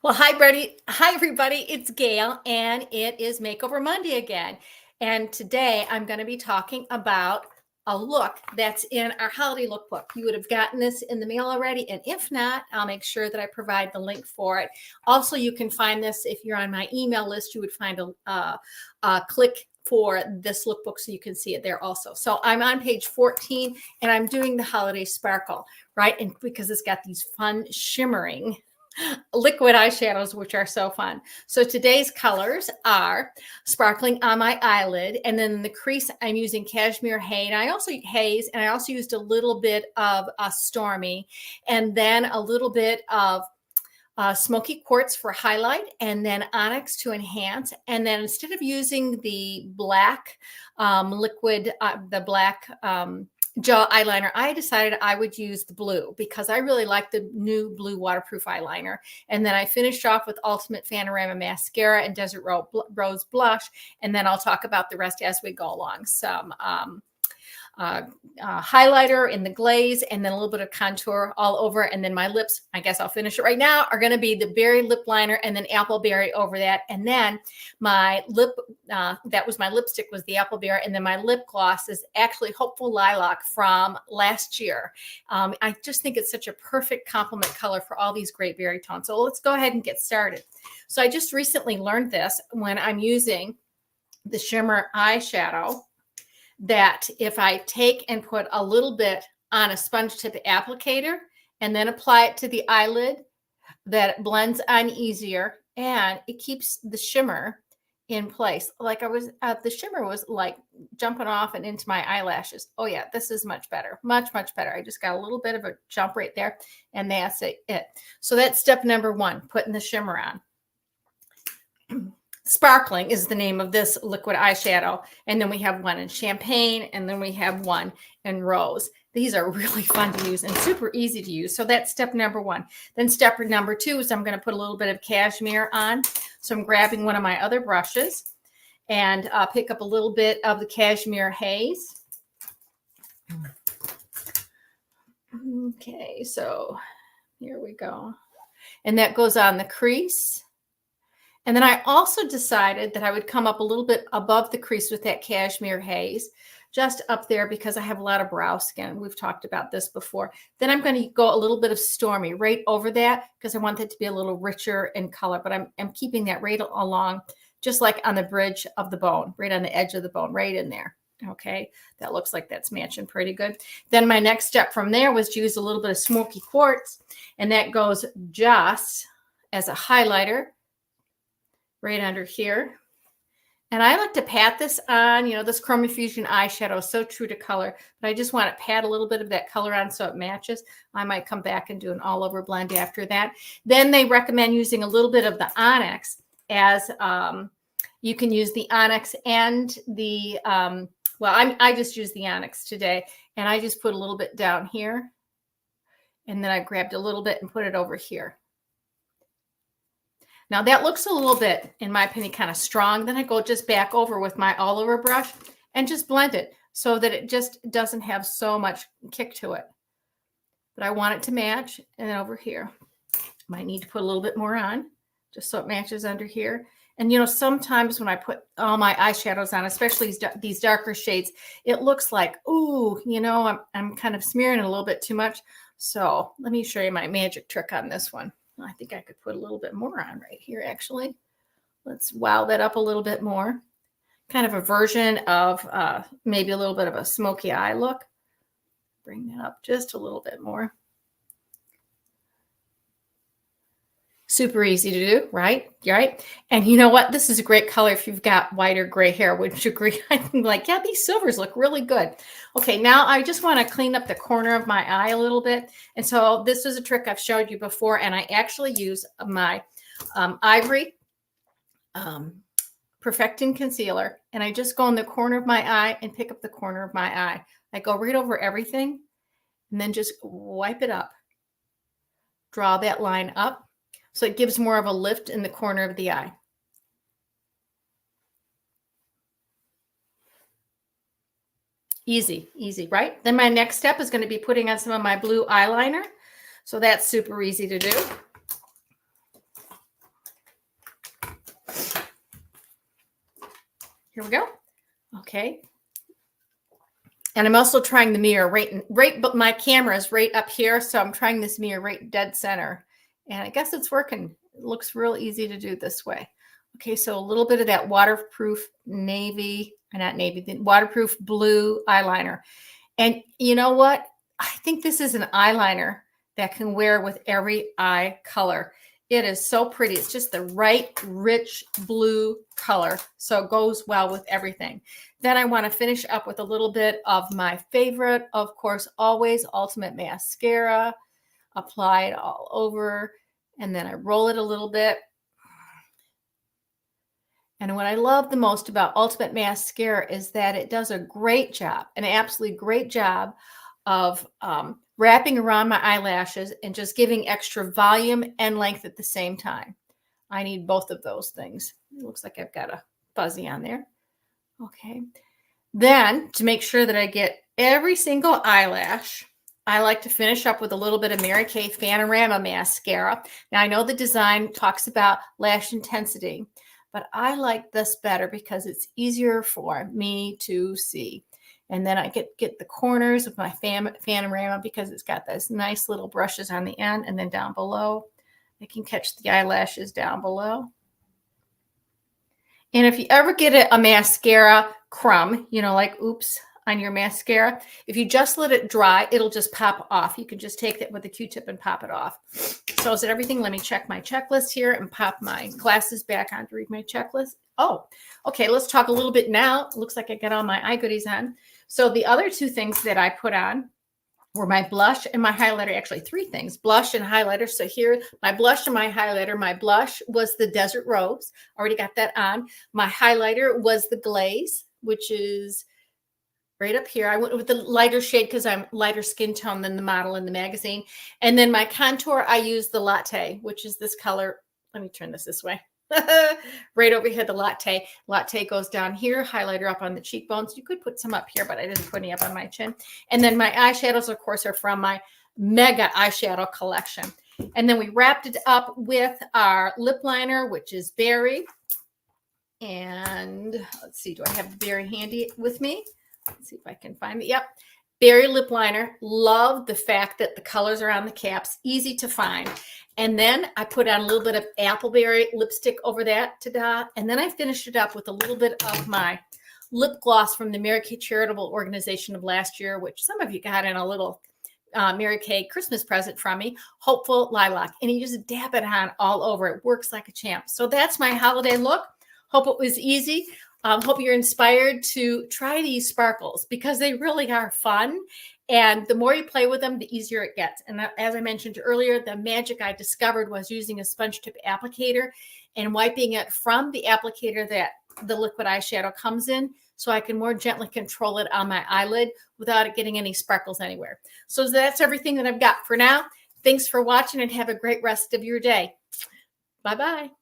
Well, hi, Brady. Hi, everybody. It's Gail, and it is Makeover Monday again. And today I'm going to be talking about a look that's in our holiday lookbook. You would have gotten this in the mail already, and if not, I'll make sure that I provide the link for it. Also, you can find this if you're on my email list. You would find a click for this lookbook so you can see it there also. So I'm on page 14, and I'm doing the holiday sparkle, right? And because it's got these fun shimmering liquid eyeshadows, which are so fun. So today's colors are sparkling on my eyelid, and then in the crease I'm using cashmere haze, and I also used a little bit of stormy, and then a little bit of smoky quartz for highlight, and then onyx to enhance. And then instead of using the black liquid, the black gel eyeliner, I decided I would use the blue because I really like the new blue waterproof eyeliner. And then I finished off with Ultimate Panorama Mascara and Desert Rose Blush. And then I'll talk about the rest as we go along. Some highlighter in the glaze, and then a little bit of contour all over. And then my lips, I guess I'll finish it right now, are going to be the berry lip liner and then appleberry over that. And then my lip, that was my lipstick, was the appleberry. And then my lip gloss is actually Hopeful Lilac from last year. I just think it's such a perfect complement color for all these great berry tones. So let's go ahead and get started. So I just recently learned this when I'm using the shimmer eyeshadow, that if I take and put a little bit on a sponge tip applicator and then apply it to the eyelid, that it blends on easier and it keeps the shimmer in place. Like the shimmer was like jumping off and into my eyelashes. Oh yeah, this is much better, much, much better. I just got a little bit of a jump right there, and that's it. So that's step number one, putting the shimmer on. Sparkling is the name of this liquid eyeshadow. And then we have one in champagne, and then we have one in rose. These are really fun to use and super easy to use. So that's step number one. Then step number two is I'm going to put a little bit of cashmere on. So I'm grabbing one of my other brushes and pick up a little bit of the cashmere haze. Okay, so here we go. And that goes on the crease. And then I also decided that I would come up a little bit above the crease with that cashmere haze, just up there, because I have a lot of brow skin. We've talked about this before. Then I'm going to go a little bit of Stormy right over that because I want that to be a little richer in color, but I'm keeping that right along, just like on the bridge of the bone, right on the edge of the bone, right in there. Okay, that looks like that's matching pretty good. Then my next step from there was to use a little bit of smoky quartz, and that goes just as a highlighter right under here. And I like to pat this on, this Chroma Fusion eyeshadow is so true to color, but I just want to pat a little bit of that color on so it matches. I might come back and do an all over blend after that. Then they recommend using a little bit of the onyx, as you can use the onyx and the, I just use the onyx today, and I just put a little bit down here, and then I grabbed a little bit and put it over here. Now that looks a little bit, in my opinion, kind of strong. Then I go just back over with my all over brush and just blend it so that it just doesn't have so much kick to it. But I want it to match. And then over here, might need to put a little bit more on just so it matches under here. And sometimes when I put all my eyeshadows on, especially these darker shades, it looks like, ooh, I'm kind of smearing it a little bit too much. So let me show you my magic trick on this one. I think I could put a little bit more on right here, actually. Let's wow that up a little bit more. Kind of a version of maybe a little bit of a smoky eye look. Bring that up just a little bit more. Super easy to do, right? Right? And you know what? This is a great color if you've got white or gray hair. Wouldn't you agree? I think yeah, these silvers look really good. Okay, now I just want to clean up the corner of my eye a little bit. And so this is a trick I've showed you before, and I actually use my Ivory Perfecting Concealer, and I just go in the corner of my eye and pick up the corner of my eye. I go right over everything and then just wipe it up. Draw that line up. So it gives more of a lift in the corner of the eye. Easy, easy, right? Then my next step is going to be putting on some of my blue eyeliner. So that's super easy to do. Here we go. Okay. And I'm also trying the mirror but my camera is right up here. So I'm trying this mirror right dead center. And I guess it's working. It looks real easy to do this way. Okay, so a little bit of that waterproof the waterproof blue eyeliner. And you know what? I think this is an eyeliner that can wear with every eye color. It is so pretty. It's just the right rich blue color. So it goes well with everything. Then I want to finish up with a little bit of my favorite, of course, always Ultimate Mascara. Apply it all over. And then I roll it a little bit. And what I love the most about Ultimate Mascara is that it does a great job, an absolutely great job of wrapping around my eyelashes and just giving extra volume and length at the same time. I need both of those things. It looks like I've got a fuzzy on there. Okay. Then to make sure that I get every single eyelash, I like to finish up with a little bit of Mary Kay Fanorama mascara. Now I know the design talks about lash intensity, but I like this better because it's easier for me to see. And then I get the corners of my Fanorama because it's got those nice little brushes on the end, and then down below, I can catch the eyelashes down below. And if you ever get a mascara crumb, you know, like oops on your mascara, if you just let it dry, it'll just pop off. You can just take it with a Q-tip and pop it off. So is it everything? Let me check my checklist here and pop my glasses back on to read my checklist. Oh, okay. Let's talk a little bit now. Looks like I got all my eye goodies on. So the other two things that I put on were my blush and my highlighter. Actually, three things: blush and highlighter. So here, my blush and my highlighter. My blush was the Desert Rose. Already got that on. My highlighter was the Glaze, which is right up here. I went with the lighter shade because I'm lighter skin tone than the model in the magazine. And then my contour, I used the Latte, which is this color. Let me turn this way. Right over here, the Latte. Latte goes down here, highlighter up on the cheekbones. You could put some up here, but I didn't put any up on my chin. And then my eyeshadows, of course, are from my Mega eyeshadow collection. And then we wrapped it up with our lip liner, which is Berry. And let's see, do I have Berry handy with me? Let's see if I can find it. Yep. Berry lip liner. Love the fact that the colors are on the caps. Easy to find. And then I put on a little bit of Appleberry lipstick over that. Ta-da. And then I finished it up with a little bit of my lip gloss from the Mary Kay Charitable Organization of last year, which some of you got in a little Mary Kay Christmas present from me, Hopeful Lilac. And you just dab it on all over. It works like a champ. So that's my holiday look. Hope it was easy. Hope you're inspired to try these sparkles because they really are fun. And the more you play with them, the easier it gets. And as I mentioned earlier, the magic I discovered was using a sponge tip applicator and wiping it from the applicator that the liquid eyeshadow comes in, so I can more gently control it on my eyelid without it getting any sparkles anywhere. So that's everything that I've got for now. Thanks for watching and have a great rest of your day. Bye-bye.